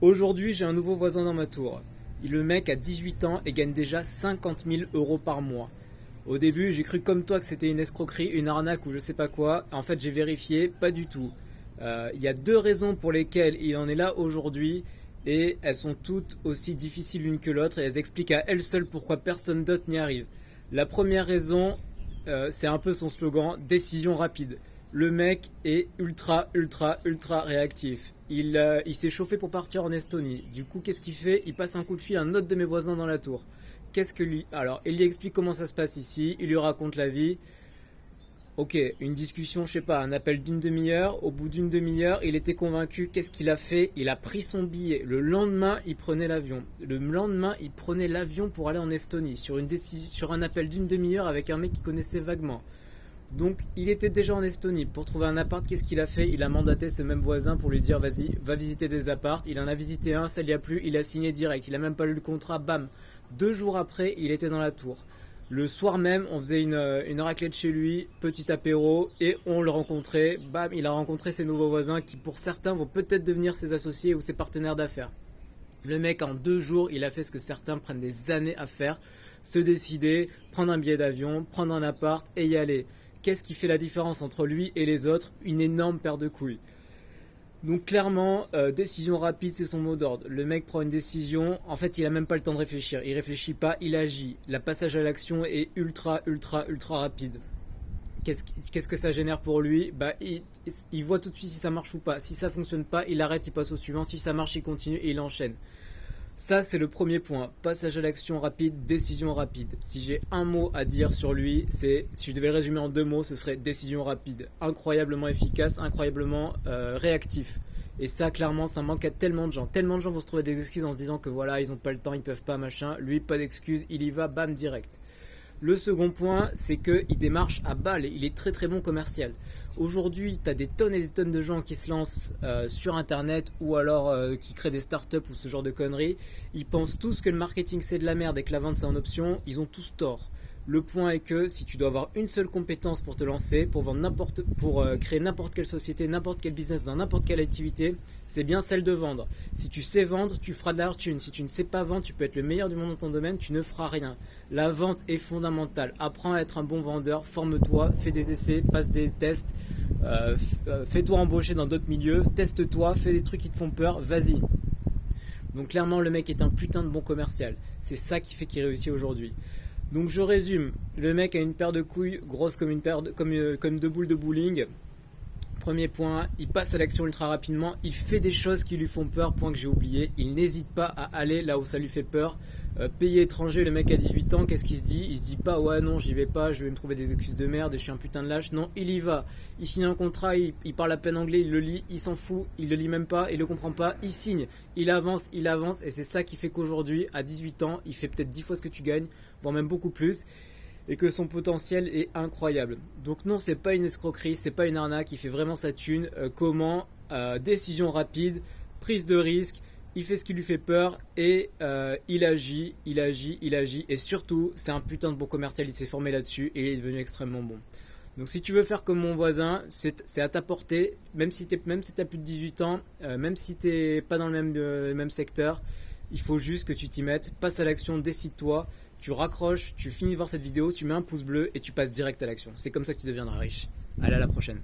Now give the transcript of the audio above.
Aujourd'hui, j'ai un nouveau voisin dans ma tour. Le mec a 18 ans et gagne déjà 50 000 euros par mois. Au début, j'ai cru comme toi que c'était une escroquerie, une arnaque ou je sais pas quoi. En fait, j'ai vérifié, pas du tout. Il y a deux raisons pour lesquelles il en est là aujourd'hui et elles sont toutes aussi difficiles l'une que l'autre et elles expliquent à elles seules pourquoi personne d'autre n'y arrive. La première raison, c'est un peu son slogan, décision rapide. Le mec est ultra réactif. Il s'est chauffé pour partir en Estonie. Du coup, qu'est-ce qu'il fait? Il passe un coup de fil à un autre de mes voisins dans la tour. Qu'est-ce que lui... Alors, il lui explique comment ça se passe ici, il lui raconte la vie. Ok, une discussion, je sais pas, un appel d'une demi-heure. Au bout d'une demi-heure, il était convaincu. Qu'est-ce qu'il a fait? Il a pris son billet. Le lendemain, il prenait l'avion. Le lendemain, il prenait l'avion pour aller en Estonie sur un appel d'une demi-heure avec un mec qu'il connaissait vaguement. Donc, il était déjà en Estonie. Pour trouver un appart, qu'est-ce qu'il a fait? Il a mandaté ce même voisin pour lui dire vas-y, va visiter des apparts. Il en a visité un, ça lui a plu, il a signé direct. Il a même pas lu le contrat, bam. 2 jours après, il était dans la tour. Le soir même, on faisait une raclette chez lui, petit apéro, et on le rencontrait. Bam, il a rencontré ses nouveaux voisins qui, pour certains, vont peut-être devenir ses associés ou ses partenaires d'affaires. Le mec, en 2 jours, il a fait ce que certains prennent des années à faire. Se décider, prendre un billet d'avion, prendre un appart et y aller. Qu'est-ce qui fait la différence entre lui et les autres? Une énorme paire de couilles. Donc clairement, décision rapide, c'est son mot d'ordre. Le mec prend une décision, en fait il a même pas le temps de réfléchir. Il réfléchit pas, il agit. Le passage à l'action est ultra rapide. Qu'est-ce que ça génère pour lui? Bah, il voit tout de suite si ça marche ou pas. Si ça fonctionne pas, il arrête, il passe au suivant. Si ça marche, il continue et il enchaîne. Ça, c'est le premier point. Passage à l'action rapide, décision rapide. Si j'ai un mot à dire sur lui, si je devais le résumer en 2 mots, ce serait décision rapide. Incroyablement efficace, incroyablement réactif. Et ça, clairement, ça manque à tellement de gens. Tellement de gens vont se trouver des excuses en se disant que voilà, ils n'ont pas le temps, ils peuvent pas, machin. Lui, pas d'excuses, il y va, bam, direct. Le second point, c'est qu'il démarche à balle. Il est très bon commercial. Aujourd'hui, tu as des tonnes et des tonnes de gens qui se lancent sur Internet ou alors qui créent des startups ou ce genre de conneries. Ils pensent tous que le marketing c'est de la merde et que la vente c'est en option. Ils ont tous tort. Le point est que si tu dois avoir une seule compétence pour te lancer, pour créer n'importe quelle société, n'importe quel business dans n'importe quelle activité, c'est bien celle de vendre. Si tu sais vendre, tu feras de la thune. Si tu ne sais pas vendre, tu peux être le meilleur du monde dans ton domaine, tu ne feras rien. La vente est fondamentale. Apprends à être un bon vendeur, forme-toi, fais des essais, passe des tests, fais-toi embaucher dans d'autres milieux, teste-toi, fais des trucs qui te font peur, vas-y. Donc clairement, le mec est un putain de bon commercial. C'est ça qui fait qu'il réussit aujourd'hui. Donc je résume, le mec a une paire de couilles grosse comme comme 2 boules de bowling. Premier point, il passe à l'action ultra rapidement, il fait des choses qui lui font peur, point que j'ai oublié, il n'hésite pas à aller là où ça lui fait peur. Pays étranger, le mec a 18 ans, qu'est-ce qu'il se dit? Il se dit pas ouais non j'y vais pas, je vais me trouver des excuses de merde, je suis un putain de lâche. Non, il y va, il signe un contrat, il parle à peine anglais, il le lit, il s'en fout, il le lit même pas, il le comprend pas, il signe, il avance et c'est ça qui fait qu'aujourd'hui à 18 ans, il fait peut-être 10 fois ce que tu gagnes, voire même beaucoup plus. Et que son potentiel est incroyable. Donc non, c'est pas une escroquerie, c'est pas une arnaque, il fait vraiment sa thune. Comment? Décision rapide, prise de risque, il fait ce qui lui fait peur et il agit. Et surtout, c'est un putain de bon commercial, il s'est formé là-dessus et il est devenu extrêmement bon. Donc si tu veux faire comme mon voisin, c'est à ta portée, même si t'as plus de 18 ans, même si t'es pas dans le même secteur, il faut juste que tu t'y mettes, passe à l'action, décide-toi. Tu raccroches, tu finis de voir cette vidéo, tu mets un pouce bleu et tu passes direct à l'action. C'est comme ça que tu deviendras riche. Allez, à la prochaine.